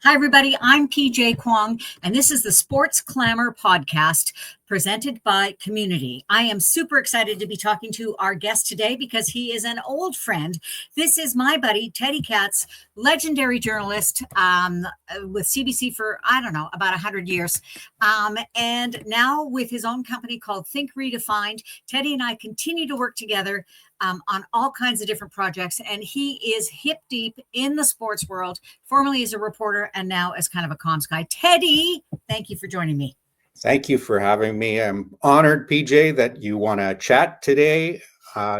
Hi, everybody. I'm PJ Kwong, and this is the Sports Clamor podcast presented by Community. I am super excited to be talking to our guest today because he is an old friend. This is my buddy, Teddy Katz, legendary journalist with CBC for, about 100 years. And now with his own company called Think Redefined, Teddy and I continue to work together on all kinds of different projects. And he is hip deep in the sports world, formerly as a reporter and now as kind of a comms guy. Teddy, thank you for joining me. Thank you for having me. I'm honored, PJ, that you want to chat today.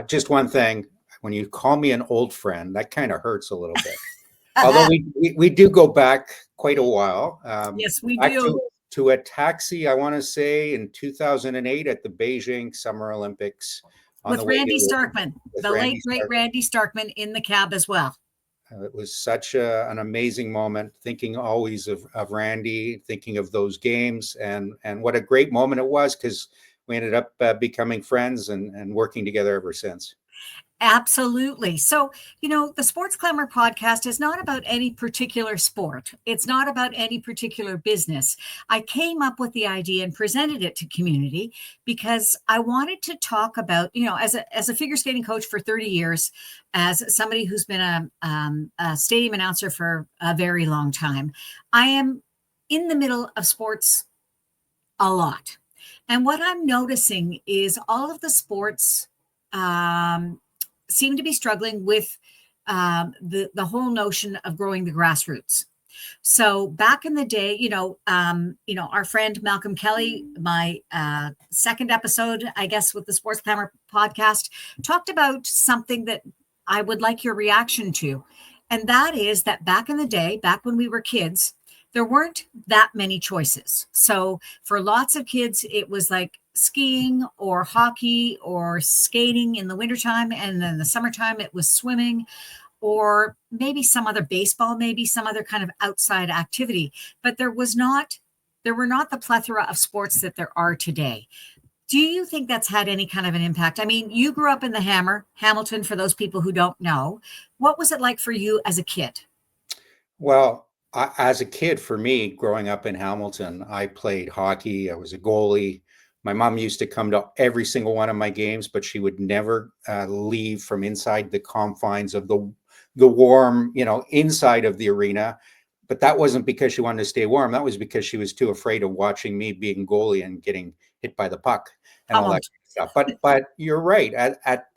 Just one thing, when you call me an old friend, that kind of hurts a little bit. Although we do go back quite a while. Yes, we do. To a taxi, I want to say, in 2008 at the Beijing Summer Olympics. With Randy Starkman, the late, great Randy Starkman in the cab as well. It was such an amazing moment, thinking always of Randy, thinking of those games, and what a great moment it was, because we ended up becoming friends and working together ever since. Absolutely. So, the Sports Clamor podcast is not about any particular sport. It's not about any particular business. I came up with the idea and presented it to Community because I wanted to talk about, as a figure skating coach for 30 years, as somebody who's been a stadium announcer for a very long time, I am in the middle of sports a lot. And what I'm noticing is all of the sports seem to be struggling with the whole notion of growing the grassroots. So back in the day, our friend Malcolm Kelly, my second episode, I guess, with the Sports Clamor podcast, talked about something that I would like your reaction to. And that is that back in the day, back when we were kids, there weren't that many choices. So for lots of kids, it was like skiing or hockey or skating in the wintertime. And then the summertime, it was swimming or maybe some other baseball, maybe some other kind of outside activity. But there were not the plethora of sports that there are today. Do you think that's had any kind of an impact? I mean, you grew up in the Hamilton, for those people who don't know. What was it like for you as a kid? Well, as a kid, for me, growing up in Hamilton, I played hockey. I was a goalie. My mom used to come to every single one of my games, but she would never leave from inside the confines of the warm, inside of the arena. But that wasn't because she wanted to stay warm. That was because she was too afraid of watching me being goalie and getting hit by the puck and all that stuff. But you're right.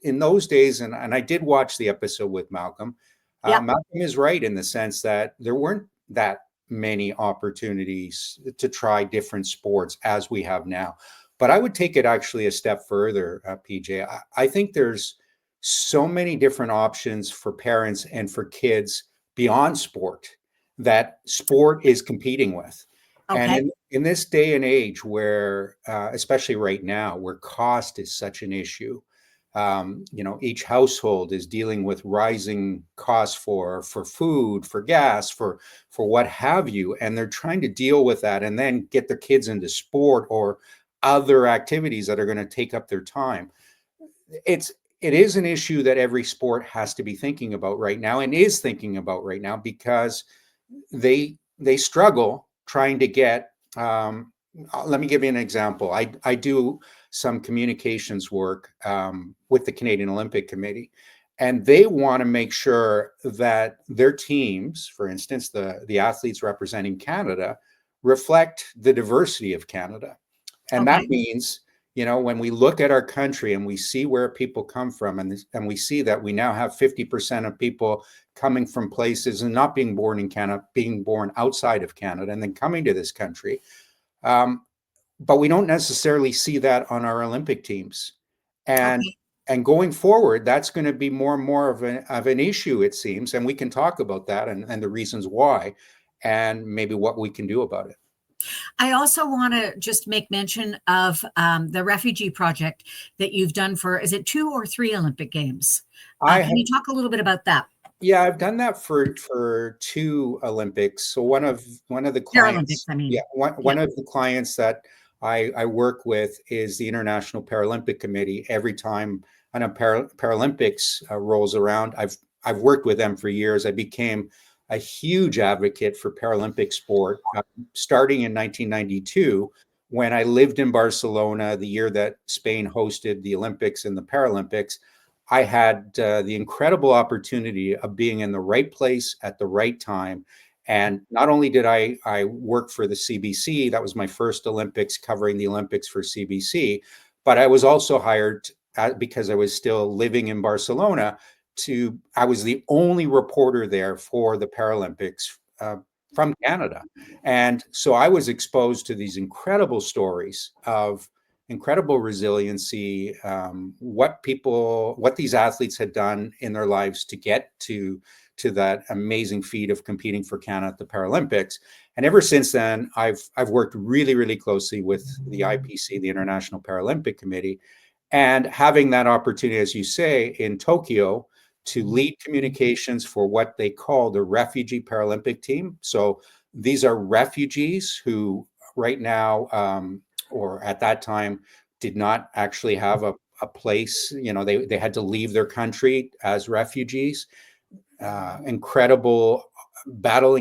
In those days, and I did watch the episode with Malcolm. Yep. Malcolm is right in the sense that there weren't that many opportunities to try different sports as we have now. But I would take it actually a step further, PJ. I think there's so many different options for parents and for kids beyond sport that sport is competing with. Okay. And in this day and age where, especially right now, where cost is such an issue, each household is dealing with rising costs for food, for gas, for what have you, and they're trying to deal with that and then get their kids into sport or other activities that are going to take up their time. It is an issue that every sport has to be thinking about right now and is thinking about right now because they struggle trying to get. Let me give you an example. I do some communications work with the Canadian Olympic Committee, and they want to make sure that their teams, for instance, the athletes representing Canada, reflect the diversity of Canada. And that means, when we look at our country and we see where people come from, and we see that we now have 50% of people coming from places and not being born in Canada, being born outside of Canada, and then coming to this country. But we don't necessarily see that on our Olympic teams. And going forward, that's going to be more and more of an issue, it seems. And we can talk about that and the reasons why and maybe what we can do about it. I also want to just make mention of the refugee project that you've done for, is it 2 or 3 Olympic Games? Can you talk a little bit about that? Yeah, I've done that for 2 Olympics. So one of the clients, one of the clients that I work with is the International Paralympic Committee. Every time a Paralympics rolls around, I've worked with them for years. I became a huge advocate for Paralympic sport, starting in 1992, when I lived in Barcelona, the year that Spain hosted the Olympics and the Paralympics. I had the incredible opportunity of being in the right place at the right time. And not only did I work for the CBC, that was my first Olympics, covering the Olympics for CBC, but I was also hired because I was still living in Barcelona. I was the only reporter there for the Paralympics from Canada. And so I was exposed to these incredible stories of incredible resiliency, what these athletes had done in their lives to get to that amazing feat of competing for Canada at the Paralympics. And ever since then, I've worked really, really closely with the IPC, the International Paralympic Committee, and having that opportunity, as you say, in Tokyo, to lead communications for what they call the refugee Paralympic team. So these are refugees who right now, or at that time, did not actually have a place. They had to leave their country as refugees. Battling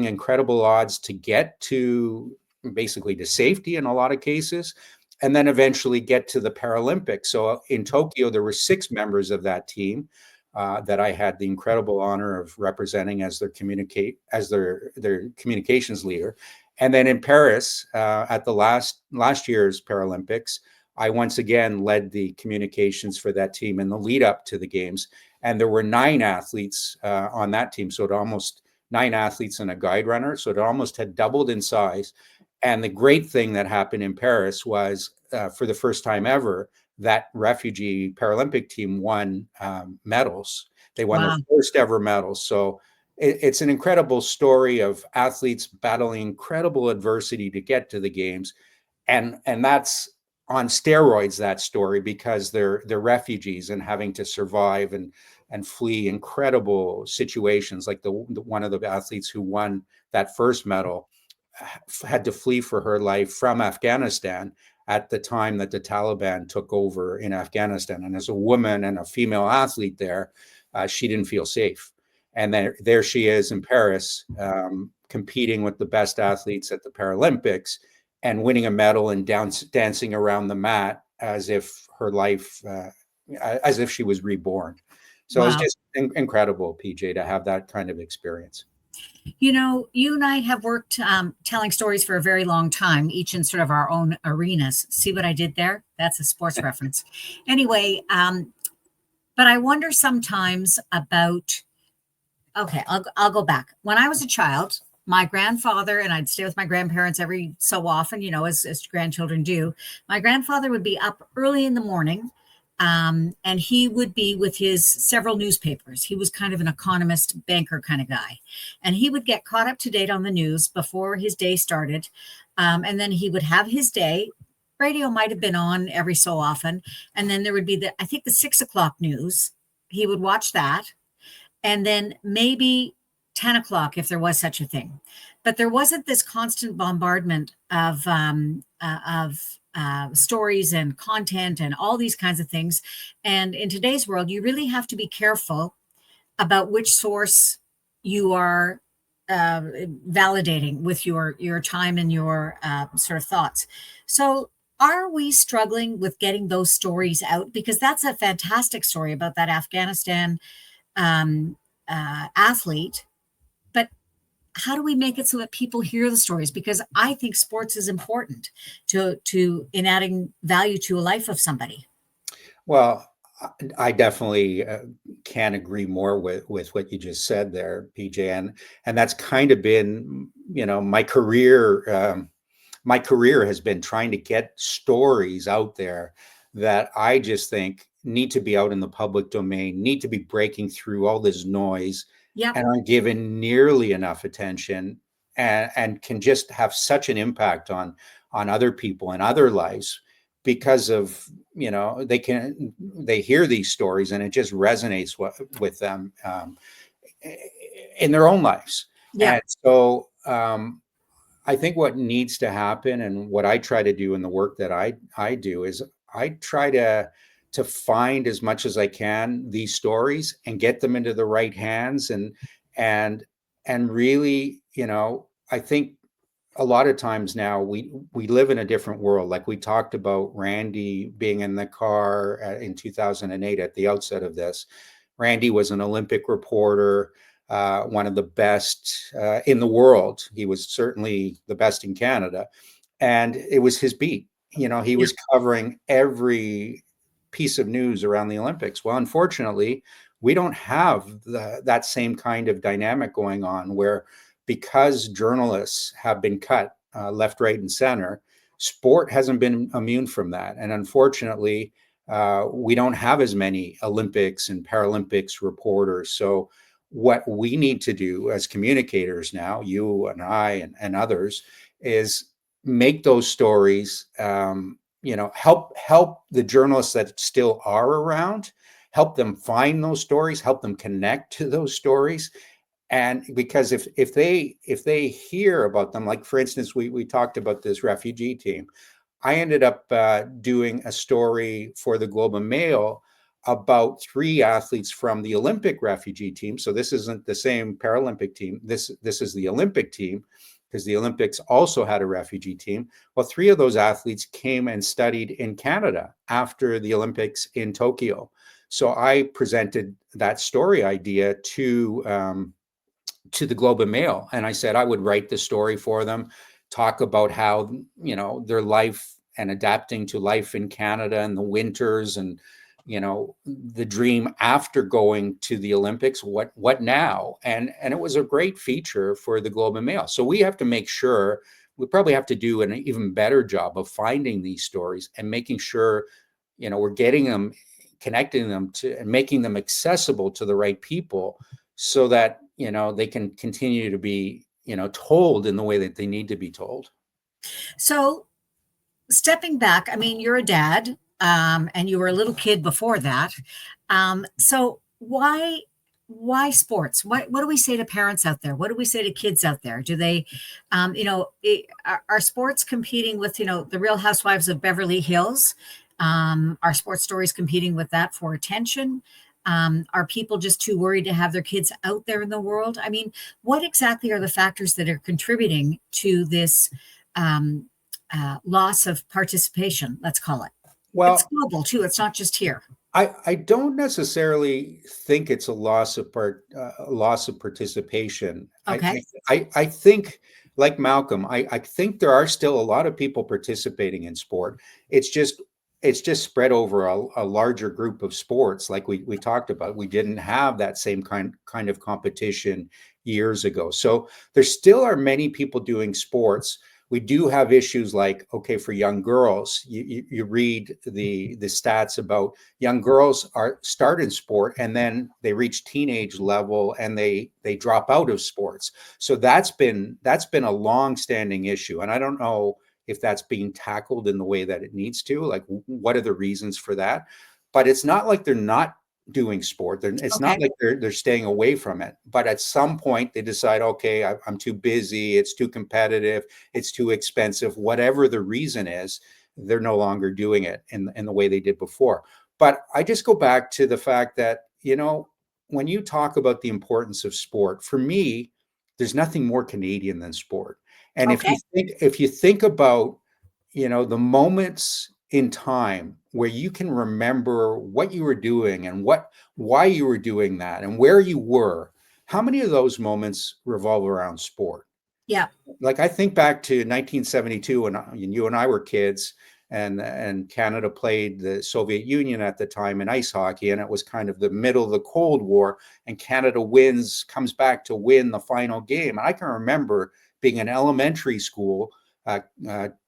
incredible odds to get to basically to safety in a lot of cases, and then eventually get to the Paralympics. So in Tokyo, there were 6 members of that team that I had the incredible honor of representing as their communications leader. And then in Paris, at the last year's Paralympics, I once again led the communications for that team in the lead up to the games. And there were 9 athletes on that team. So it almost 9 athletes and a guide runner. So it almost had doubled in size. And the great thing that happened in Paris was for the first time ever, that refugee Paralympic team won medals. They won their first ever medals. So it's an incredible story of athletes battling incredible adversity to get to the games. And that's on steroids, that story, because they're refugees and having to survive and flee incredible situations. Like the one of the athletes who won that first medal had to flee for her life from Afghanistan at the time that the Taliban took over in Afghanistan. And as a woman and a female athlete there, she didn't feel safe. And then there she is in Paris, competing with the best athletes at the Paralympics and winning a medal and dancing around the mat as if her life, as if she was reborn. So it's just incredible, PJ, to have that kind of experience. You know, you and I have worked telling stories for a very long time, each in sort of our own arenas. See what I did there? That's a sports reference. Anyway, but I wonder sometimes about, okay, I'll go back. When I was a child, my grandfather, and I'd stay with my grandparents every so often, you know, as grandchildren do. My grandfather would be up early in the morning, and he would be with his several newspapers. He was kind of an economist, banker kind of guy. And he would get caught up to date on the news before his day started. And then he would have his day. Radio might have been on every so often. And then there would be I think the 6 o'clock news. He would watch that. And then maybe 10 o'clock, if there was such a thing. But there wasn't this constant bombardment of stories and content and all these kinds of things. And in today's world, you really have to be careful about which source you are validating with your time and your sort of thoughts. So are we struggling with getting those stories out? Because that's a fantastic story about that Afghanistan athlete. But how do we make it so that people hear the stories? Because I think sports is important to in adding value to a life of somebody. Well, I definitely can agree more with what you just said there, PJ, and that's kind of been, my career. My career has been trying to get stories out there that I just think need to be out in the public domain, need to be breaking through all this noise, and aren't given nearly enough attention, and can just have such an impact on other people and other lives because of, they hear these stories and it just resonates with them in their own lives. And so I think what needs to happen, and what I try to do in the work that I do, is I try to find as much as I can these stories and get them into the right hands and and really, I think a lot of times now we live in a different world. Like we talked about Randy being in the car in 2008 at the outset of this. Randy was an Olympic reporter, one of the best in the world. He was certainly the best in Canada, and it was his beat. He Yeah. was covering every piece of news around the Olympics. Well, unfortunately, we don't have that same kind of dynamic going on where, because journalists have been cut left, right, and center, sport hasn't been immune from that. And unfortunately, we don't have as many Olympics and Paralympics reporters. So, what we need to do as communicators now, you and I and others, is make those stories. Help the journalists that still are around, help them find those stories, help them connect to those stories. And because if they hear about them, like for instance, we talked about this refugee team. I ended up doing a story for the Globe and Mail about three athletes from the Olympic refugee team. So this isn't the same Paralympic team. This is the Olympic team, because the Olympics also had a refugee team. Well, three of those athletes came and studied in Canada after the Olympics in Tokyo. So I presented that story idea to the Globe and Mail, and I said I would write the story for them, talk about how their life and adapting to life in Canada in the winters, and the dream after going to the Olympics. What now? And it was a great feature for the Globe and Mail. So we have to make sure, we probably have to do an even better job of finding these stories and making sure we're getting them, connecting them to, and making them accessible to the right people, so that they can continue to be told in the way that they need to be told. So stepping back, I mean, you're a dad, and you were a little kid before that. So why sports? What do we say to parents out there? What do we say to kids out there? Do they, are sports competing with the Real Housewives of Beverly Hills? Are sports stories competing with that for attention? Are people just too worried to have their kids out there in the world? I mean, what exactly are the factors that are contributing to this um, loss of participation? Let's call it. It's Well, global too. It's not just here. I don't necessarily think it's a loss of participation. Okay. I think, like Malcolm, I think there are still a lot of people participating in sport. It's just spread over a larger group of sports. Like we talked about, we didn't have that same kind of competition years ago. So there still are many people doing sports. We do have issues like, okay, for young girls, you read the stats about young girls start in sport and then they reach teenage level and they drop out of sports. So that's been a long-standing issue, and I don't know if that's being tackled in the way that it needs to. Like, what are the reasons for that? But it's not like they're not doing sport. It's not Okay. like they're staying away from it. But at some point, they decide, okay, I'm too busy. It's too competitive. It's too expensive. Whatever the reason is, they're no longer doing it in the way they did before. But I just go back to the fact that, when you talk about the importance of sport, for me, there's nothing more Canadian than sport. And if Okay. you think about, the moments in time where you can remember what you were doing and why you were doing that and where you were, how many of those moments revolve around sport? Yeah. Like, I think back to 1972 when you and I were kids, and Canada played the Soviet Union at the time in ice hockey, and it was kind of the middle of the Cold War, and Canada comes back to win the final game. And I can remember being an elementary school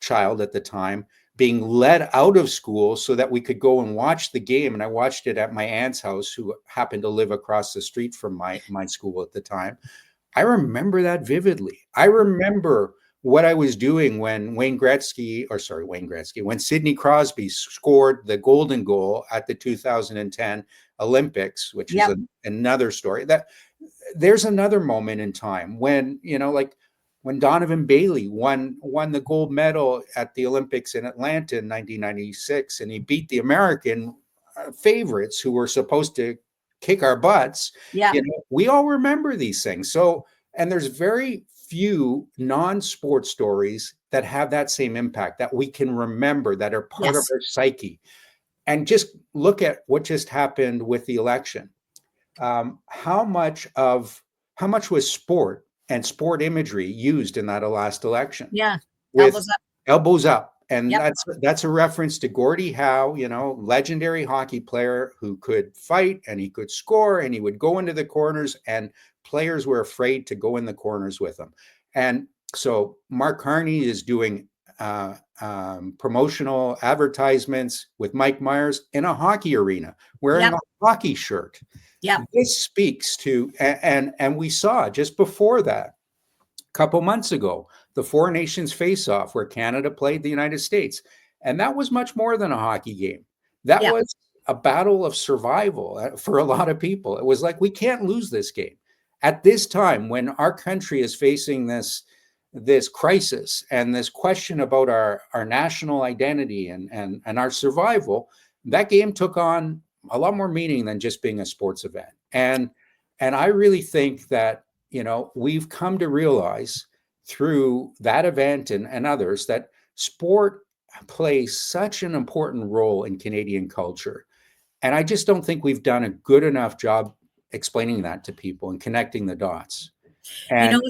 child at the time, being led out of school so that we could go and watch the game. And I watched it at my aunt's house, who happened to live across the street from my school at the time. I remember that vividly. I remember what I was doing when when Sidney Crosby scored the golden goal at the 2010 Olympics, which is Yep. another story. That there's another moment in time when, like when Donovan Bailey won the gold medal at the Olympics in Atlanta in 1996, and he beat the American favorites who were supposed to kick our butts. Yeah. We all remember these things. So And there's very few non-sport stories that have that same impact that we can remember, that are part of Yes. our psyche. And just look at what just happened with the election. How much was sport and sport imagery used in that last election? Yeah. With Elbows up. elbows up. And Yep. that's a reference to Gordie Howe, legendary hockey player who could fight and he could score and he would go into the corners, and players were afraid to go in the corners with him. And so Mark Carney is doing promotional advertisements with Mike Myers in a hockey arena wearing Yep. a hockey shirt. Yep. This speaks to, and we saw just before that, couple months ago, the Four Nations face-off where Canada played the United States. And that was much more than a hockey game. That Yep. was a battle of survival for a lot of people. It was like, we can't lose this game. At this time, when our country is facing this crisis and this question about our national identity and our survival, that game took on a lot more meaning than just being a sports event. And I really think that we've come to realize through that event and others that sport plays such an important role in Canadian culture. And I just don't think we've done a good enough job explaining that to people and connecting the dots. And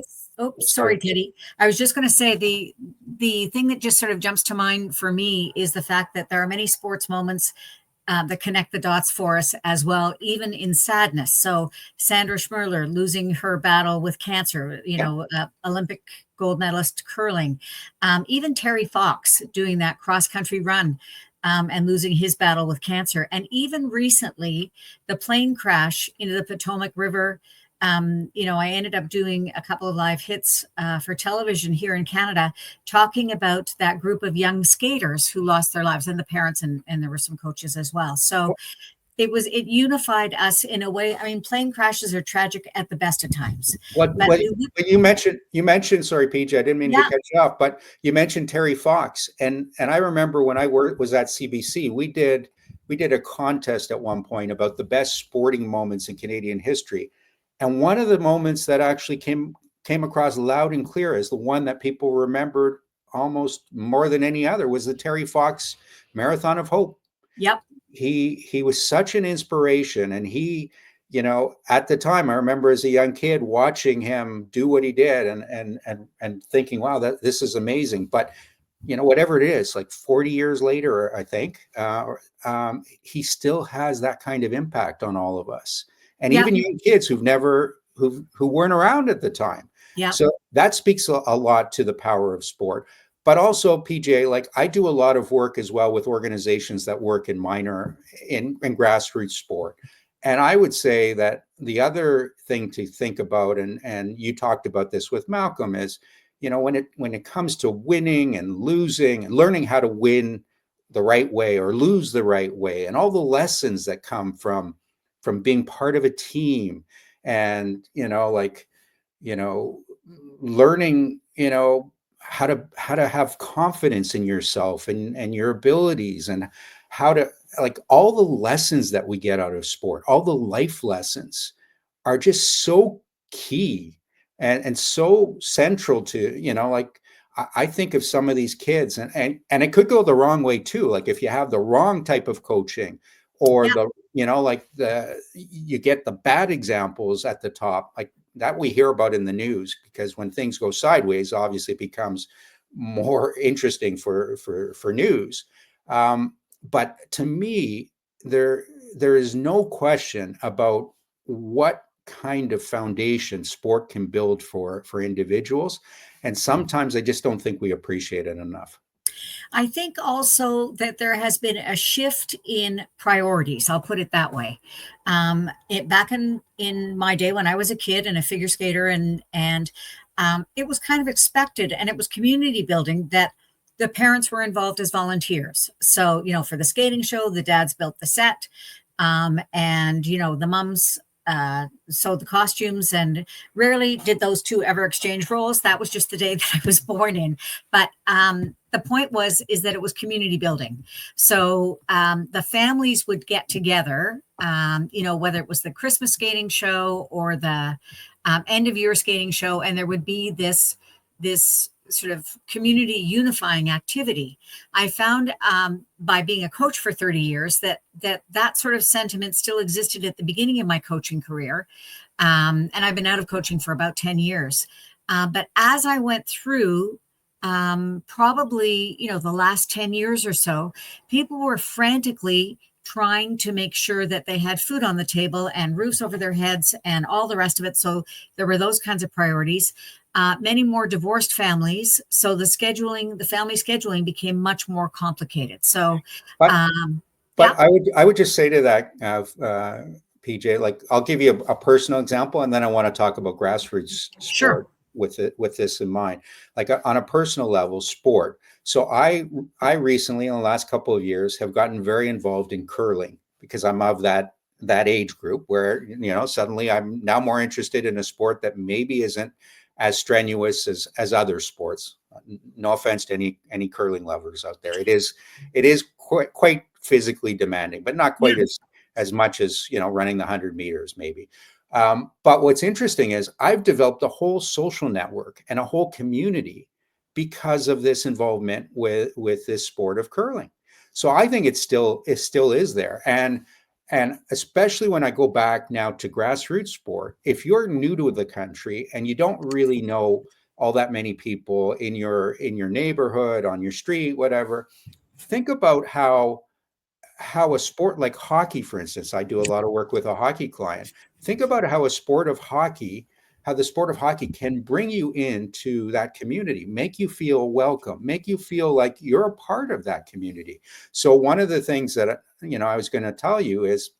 sorry, Teddy. I was just going to say the thing that just sort of jumps to mind for me is the fact that there are many sports moments that connect the dots for us as well, even in sadness. So Sandra Schmirler losing her battle with cancer, Olympic gold medalist curling, even Terry Fox doing that cross-country run and losing his battle with cancer. And even recently, the plane crash into the Potomac River. I ended up doing a couple of live hits for television here in Canada, talking about that group of young skaters who lost their lives, and the parents, and there were some coaches as well. So it unified us in a way. I mean, plane crashes are tragic at the best of times. But you mentioned, sorry, PJ, I didn't mean to cut you off, but you mentioned Terry Fox, and I remember when I was at CBC, we did a contest at one point about the best sporting moments in Canadian history. And one of the moments that actually came across loud and clear as the one that people remembered almost more than any other was the Terry Fox Marathon of Hope. Yep. He was such an inspiration. And he, at the time, I remember as a young kid watching him do what he did and thinking, wow, this is amazing. But, whatever it is, like 40 years later, I think, he still has that kind of impact on all of us. And even young kids who weren't around at the time. Yeah. So that speaks a lot to the power of sport. But also, PJ, like I do a lot of work as well with organizations that work in grassroots sport. And I would say that the other thing to think about, and you talked about this with Malcolm, is, when it comes to winning and losing and learning how to win the right way or lose the right way, and all the lessons that come from being part of a team and, learning, how to have confidence in yourself and your abilities, and how to, like, all the lessons that we get out of sport, all the life lessons are just so key and so central to, I think of some of these kids and it could go the wrong way too. Like if you have the wrong type of coaching or you get the bad examples at the top, like that we hear about in the news, because when things go sideways, obviously it becomes more interesting for news. But to me, there is no question about what kind of foundation sport can build for individuals. And sometimes I just don't think we appreciate it enough. I think also that there has been a shift in priorities. I'll put it that way. Back in my day when I was a kid and a figure skater, and it was kind of expected, and it was community building that the parents were involved as volunteers. So, for the skating show, the dads built the set, and the mums sewed the costumes, and rarely did those two ever exchange roles. That was just the day that I was born in. But the point is that it was community building. So the families would get together, whether it was the Christmas skating show or the end of year skating show, and there would be this sort of community unifying activity. I found by being a coach for 30 years that sort of sentiment still existed at the beginning of my coaching career. And I've been out of coaching for about 10 years. But as I went through probably, the last 10 years or so, people were frantically trying to make sure that they had food on the table and roofs over their heads and all the rest of it. So there were those kinds of priorities. Many more divorced families. So the family scheduling became much more complicated. So, But yeah. I would just say to that, PJ, like I'll give you a personal example, and then I want to talk about grassroots Sure. sport with this in mind. Like on a personal level, sport. So I recently, in the last couple of years, have gotten very involved in curling because I'm of that age group where suddenly I'm now more interested in a sport that maybe isn't as strenuous as other sports. No offense to any curling lovers out there. It is quite physically demanding, but not quite as much as running the 100 meters maybe. But what's interesting is I've developed a whole social network and a whole community because of this involvement with this sport of curling. So I think it still is there. And especially when I go back now to grassroots sport, if you're new to the country and you don't really know all that many people in your neighborhood, on your street, whatever, think about how a sport like hockey, for instance, I do a lot of work with a hockey client. Think about how the sport of hockey can bring you into that community, make you feel welcome, make you feel like you're a part of that community. So one of the things that I was going to tell you is,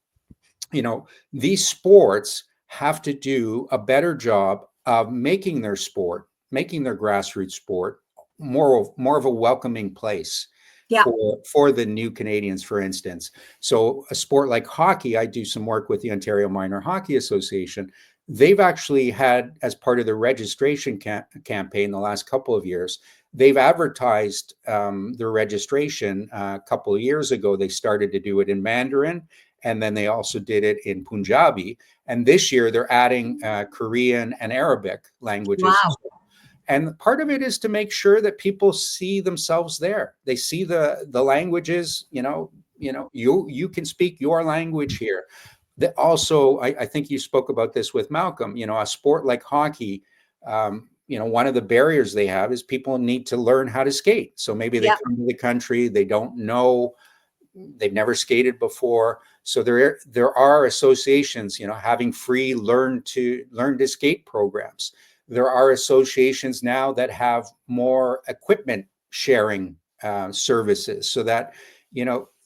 these sports have to do a better job of making their grassroots sport more of a welcoming place. Yeah. For the new Canadians, for instance. So a sport like hockey, I do some work with the Ontario Minor Hockey Association. They've actually had, as part of the registration campaign the last couple of years, they've advertised their registration a couple of years ago. They started to do it in Mandarin, and then they also did it in Punjabi. And this year they're adding Korean and Arabic languages. Wow. And part of it is to make sure that people see themselves there. They see the languages, you can speak your language here. That also, I think you spoke about this with Malcolm, a sport like hockey, one of the barriers they have is people need to learn how to skate. So maybe they come to the country, they don't know, they've never skated before. So there are associations, having free learn to skate programs. There are associations now that have more equipment sharing services, so that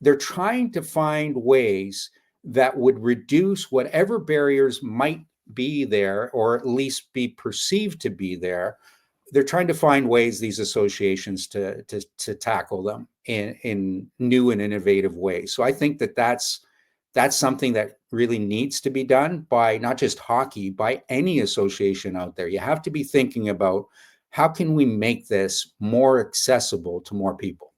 they're trying to find ways that would reduce whatever barriers might be there, or at least be perceived to be there. They're trying to find ways, these associations, to tackle them in new and innovative ways. So I think that's something that really needs to be done by not just hockey, by any association out there. You have to be thinking about how can we make this more accessible to more people.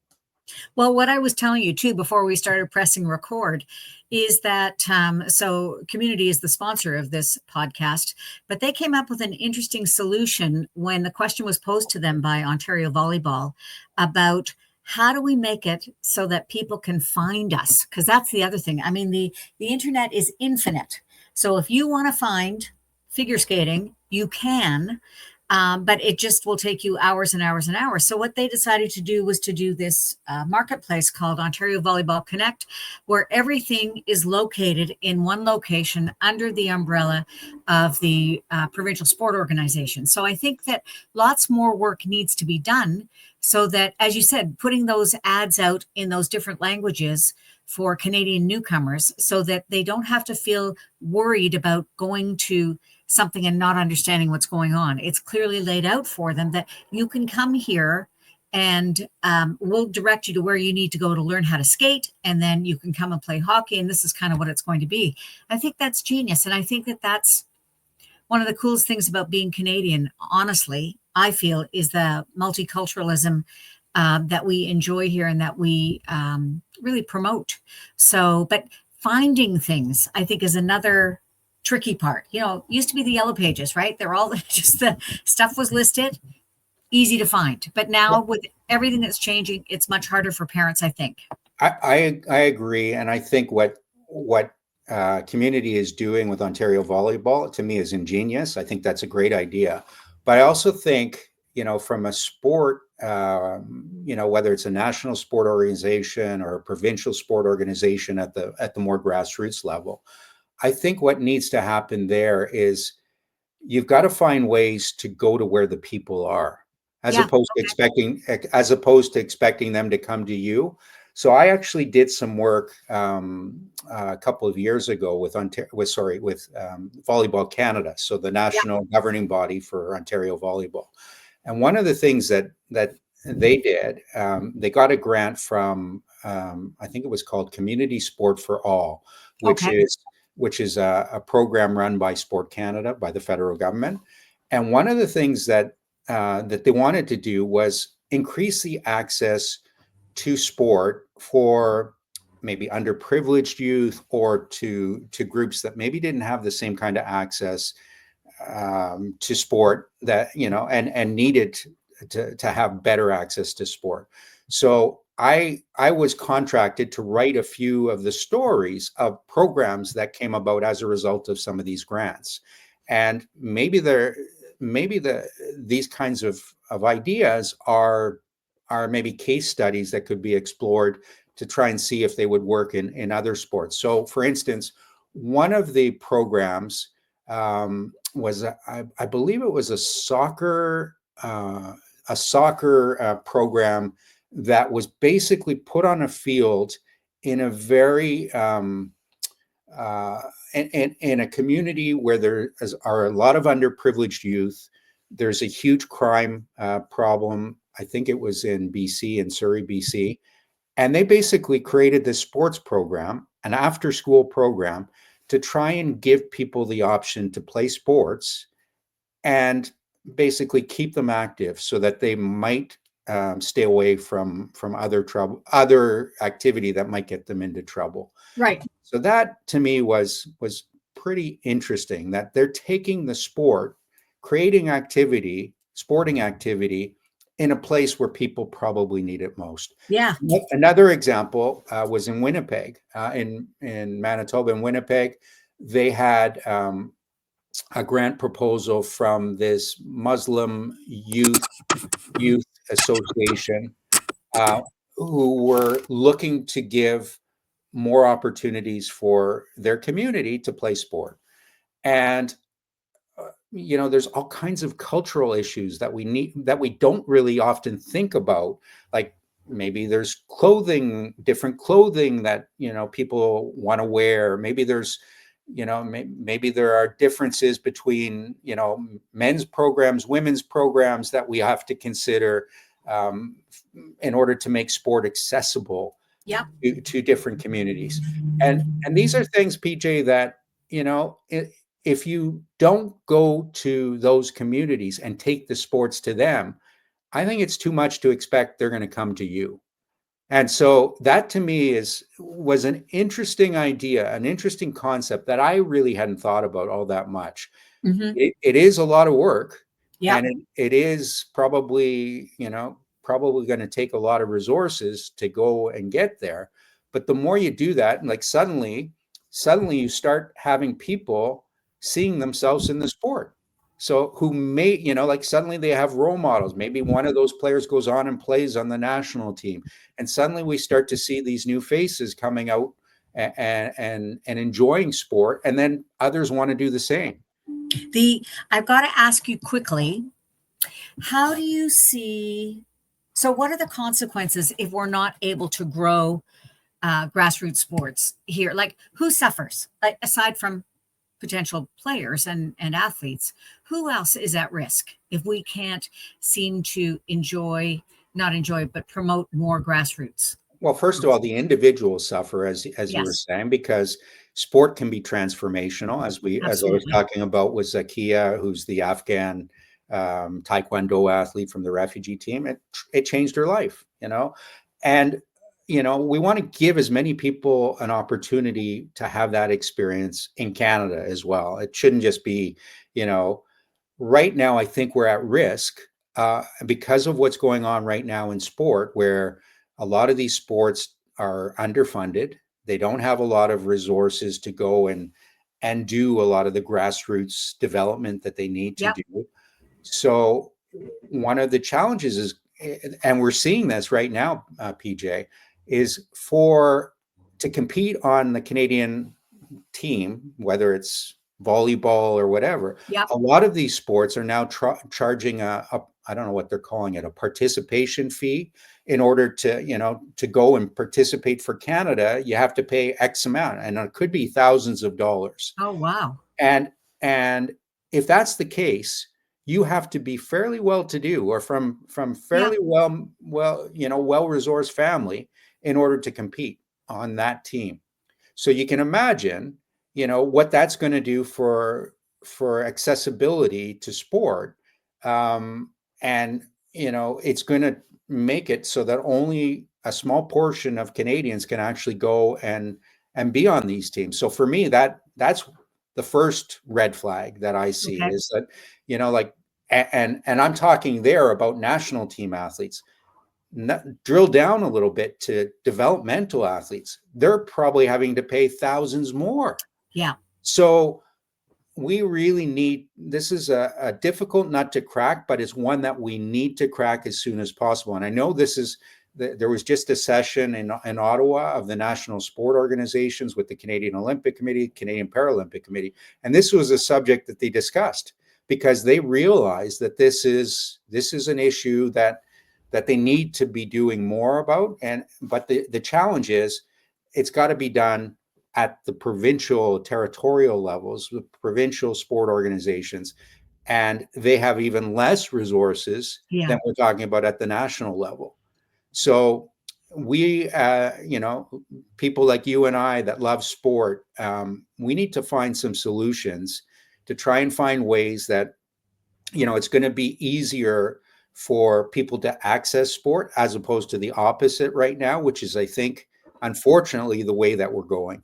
Well, what I was telling you too before we started pressing record is that so Community is the sponsor of this podcast, but they came up with an interesting solution when the question was posed to them by Ontario Volleyball about how do we make it so that people can find us? Because that's the other thing. I mean, the internet is infinite. So if you want to find figure skating, you can. But it just will take you hours and hours and hours. So what they decided to do was to do this marketplace called Ontario Volleyball Connect, where everything is located in one location under the umbrella of the provincial sport organization. So I think that lots more work needs to be done so that, as you said, putting those ads out in those different languages for Canadian newcomers so that they don't have to feel worried about going to something and not understanding what's going on. It's clearly laid out for them that you can come here and we'll direct you to where you need to go to learn how to skate, and then you can come and play hockey, and this is kind of what it's going to be. I think that's genius, and I think that that's one of the coolest things about being Canadian, honestly, I feel, is the multiculturalism that we enjoy here and that we really promote. So, but finding things, I think, is another tricky part. Used to be the yellow pages, right? They're all just the stuff was listed, easy to find. But now with everything that's changing, it's much harder for parents, I think. I agree, and I think what community is doing with Ontario Volleyball to me is ingenious. I think that's a great idea, but I also think from a sport, whether it's a national sport organization or a provincial sport organization at the more grassroots level, I think what needs to happen there is you've got to find ways to go to where the people are, as Yeah. opposed to expecting them to come to you. So I actually did some work a couple of years ago with Volleyball Canada, so the national governing body for Ontario volleyball. And one of the things that they did, they got a grant from I think it was called Community Sport for All, which is a program run by Sport Canada, by the federal government. And one of the things that they wanted to do was increase the access to sport for maybe underprivileged youth or to groups that maybe didn't have the same kind of access to sport that and needed to have better access to sport. So I was contracted to write a few of the stories of programs that came about as a result of some of these grants, and maybe these kinds of ideas are maybe case studies that could be explored to try and see if they would work in other sports. So, for instance, one of the programs was I believe it was a soccer program that was basically put on a field in a very in a community where there are a lot of underprivileged youth. There's a huge crime problem. I think it was in BC, in Surrey, BC. And they basically created this sports program, an after-school program, to try and give people the option to play sports and basically keep them active so that they might stay away from other activity that might get them into trouble. Right. So that to me was pretty interesting, that they're taking the sport, creating sporting activity in a place where people probably need it most. Yeah. Another example was in Winnipeg, in Manitoba, in Winnipeg. They had a grant proposal from this Muslim youth association who were looking to give more opportunities for their community to play sport. And there's all kinds of cultural issues that we don't really often think about, like maybe there's different clothing that people want to wear. Maybe there's maybe there are differences between men's programs, women's programs that we have to consider in order to make sport accessible to different communities. And these are things, PJ, that if you don't go to those communities and take the sports to them, I think it's too much to expect they're going to come to you. And so that to me was an interesting idea, an interesting concept that I really hadn't thought about all that much. Mm-hmm. It is a lot of work, and it is probably going to take a lot of resources to go and get there. But the more you do that, and like suddenly you start having people seeing themselves in the sport. So who may, suddenly they have role models. Maybe one of those players goes on and plays on the national team. And suddenly we start to see these new faces coming out and enjoying sport. And then others want to do the same. I've got to ask you quickly, how do you see, so what are the consequences if we're not able to grow grassroots sports here? Like, who suffers? Like, aside from potential players and athletes, who else is at risk if we can't seem to but promote more grassroots? Well, first of all, the individuals suffer, as you were saying, because sport can be transformational. As I was talking about with Zakia, who's the Afghan Taekwondo athlete from the refugee team, it changed her life, and we want to give as many people an opportunity to have that experience in Canada as well. It shouldn't just be, right now, I think we're at risk because of what's going on right now in sport, where a lot of these sports are underfunded. They don't have a lot of resources to go and do a lot of the grassroots development that they need to Yep. do. So one of the challenges is, and we're seeing this right now, PJ, is to compete on the Canadian team, whether it's volleyball or whatever. Yep. A lot of these sports are now charging I don't know what they're calling it, a participation fee. In order to go and participate for Canada, you have to pay X amount, and it could be thousands of dollars. Oh, wow. And if that's the case, you have to be fairly well-to-do or from fairly well-resourced family in order to compete on that team. So you can imagine, what that's going to do for accessibility to sport, and it's going to make it so that only a small portion of Canadians can actually go and be on these teams. So for me, that's the first red flag that I see, Okay. is that, and I'm talking there about national team athletes. Drill down a little bit to developmental athletes. They're probably having to pay thousands more. Yeah. So we really need, this is a difficult nut to crack, but it's one that we need to crack as soon as possible. And I know there was just a session in Ottawa of the national sport organizations with the Canadian Olympic Committee, Canadian Paralympic Committee. And this was a subject that they discussed because they realized that this is an issue that they need to be doing more about. But the challenge is, it's got to be done at the provincial, territorial levels, with provincial sport organizations, and they have even less resources than we're talking about at the national level. So we, people like you and I that love sport, we need to find some solutions to try and find ways that, it's going to be easier for people to access sport, as opposed to the opposite right now, which is, I think, unfortunately, the way that we're going.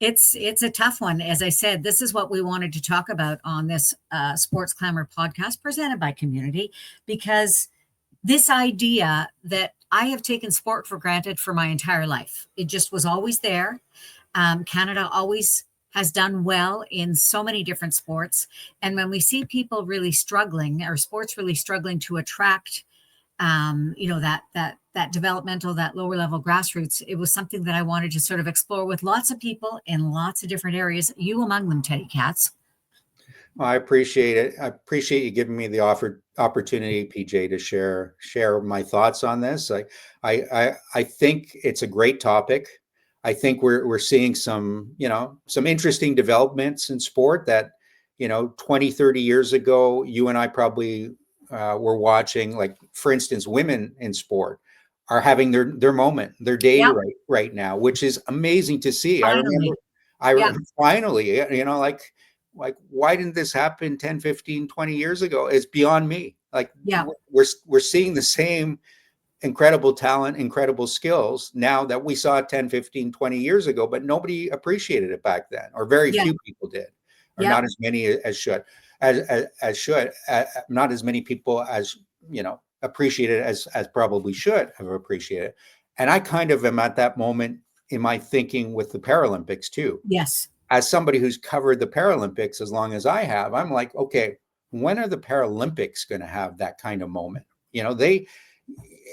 It's a tough one. As I said, this is what we wanted to talk about on this Sports Clamor podcast presented by Community, because this idea that I have taken sport for granted for my entire life. It just was always there. Canada always has done well in so many different sports. And when we see people really struggling, or sports really struggling to attract, that developmental, that lower level grassroots, it was something that I wanted to sort of explore with lots of people in lots of different areas, you among them, Teddy Katz. Well, I appreciate it. I appreciate you giving me the opportunity, PJ, to share my thoughts on this. I think it's a great topic. I think we're seeing some interesting developments in sport that, 20, 30 years ago, you and I probably were watching. Like, for instance, women in sport are having their moment, their day right now, which is amazing to see. Finally. I remember finally, like, why didn't this happen 10, 15, 20 years ago? It's beyond me. Like, we're seeing the same incredible talent, incredible skills now that we saw 10, 15, 20 years ago, but nobody appreciated it back then, or very few people did, or not as many as should, not as many people as, appreciate it as probably should have appreciated it. And I kind of am at that moment in my thinking with the Paralympics too. Yes. As somebody who's covered the Paralympics as long as I have, I'm like, okay, when are the Paralympics going to have that kind of moment?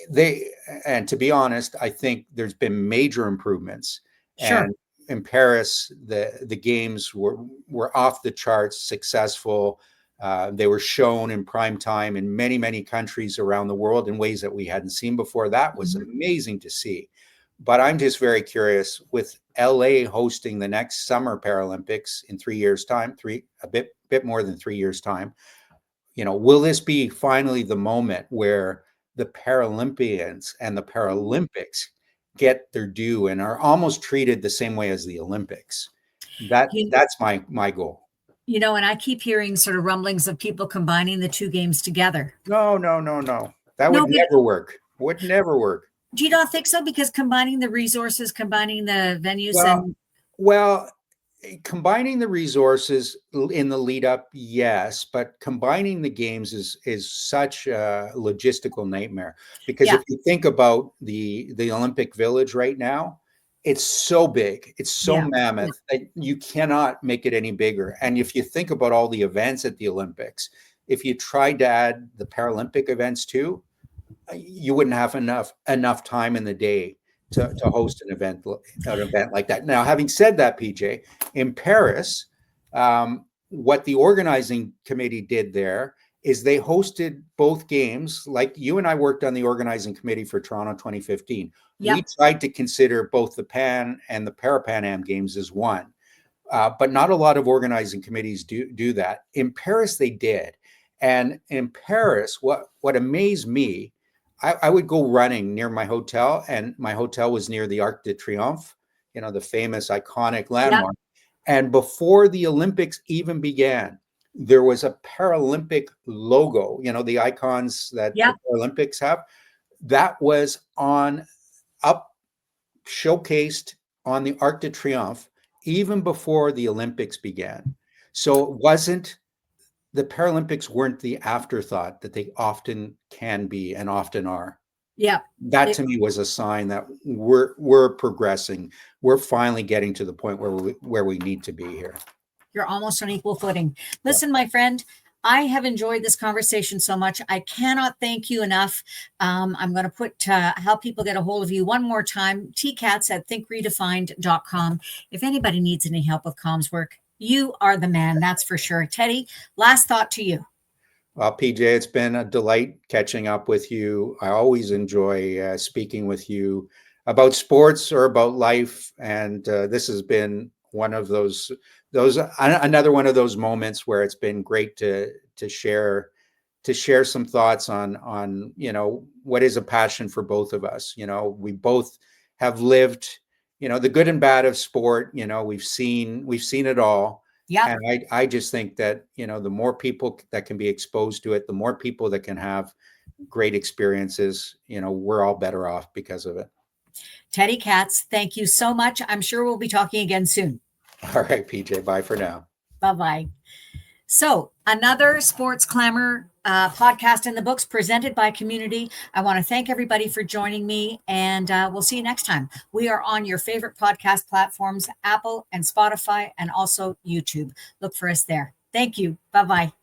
They, and to be honest, I think there's been major improvements. Sure. And in Paris, the games were off the charts successful. They were shown in prime time in many, many countries around the world in ways that we hadn't seen before. That was amazing to see. But I'm just very curious, with LA hosting the next summer Paralympics in 3 years' time, a bit more than 3 years' time, will this be finally the moment where the Paralympians and the Paralympics get their due and are almost treated the same way as the Olympics? That's my goal. And I keep hearing sort of rumblings of people combining the two games together. No. That would never work. Would never work. Do you not think so? Because combining the resources, combining the venues, Well, and well, combining the resources in the lead up, yes, but combining the games is such a logistical nightmare because yeah, if you think about the Olympic Village right now, it's so big, it's so yeah, yeah, mammoth that you cannot make it any bigger. And if you think about all the events at the Olympics, if you tried to add the Paralympic events too, you wouldn't have enough time in the day to host an event like that. Now, having said that, PJ, in Paris, what the organizing committee did there is they hosted both games. Like you and I worked on the organizing committee for Toronto 2015. yep, We tried to consider both the Pan and the Para-Pan Am games as one. But not a lot of organizing committees do that. In Paris, they did. And in Paris, what amazed me, I would go running near my hotel, and my hotel was near the Arc de Triomphe, the famous iconic yep, landmark. And before the Olympics even began, there was a Paralympic logo, the icons that the yep. Paralympics have, that was on up showcased on the Arc de Triomphe even before the Olympics began. So it wasn't the Paralympics weren't the afterthought that they often can be and often are. Yeah. That to me was a sign that we're progressing. We're finally getting to the point where we need to be here. You're almost on equal footing. Listen, my friend, I have enjoyed this conversation so much. I cannot thank you enough. I'm going to put how people get a hold of you one more time. Tkatz at thinkredefined.com. If anybody needs any help with comms work, you are the man. That's for sure. Teddy, last thought to you. Well, PJ, it's been a delight catching up with you. I always enjoy speaking with you about sports or about life, and this has been one of those another one of those moments where it's been great to share some thoughts on what is a passion for both of us. We both have lived the good and bad of sport. We've seen it all. Yep. And I just think that, the more people that can be exposed to it, the more people that can have great experiences, we're all better off because of it. Teddy Katz, thank you so much. I'm sure we'll be talking again soon. All right, PJ, bye for now. Bye-bye. So another Sports Clamor podcast in the books presented by Community. I want to thank everybody for joining me, and we'll see you next time. We are on your favorite podcast platforms, Apple and Spotify, and also YouTube. Look for us there. Thank you. Bye-bye.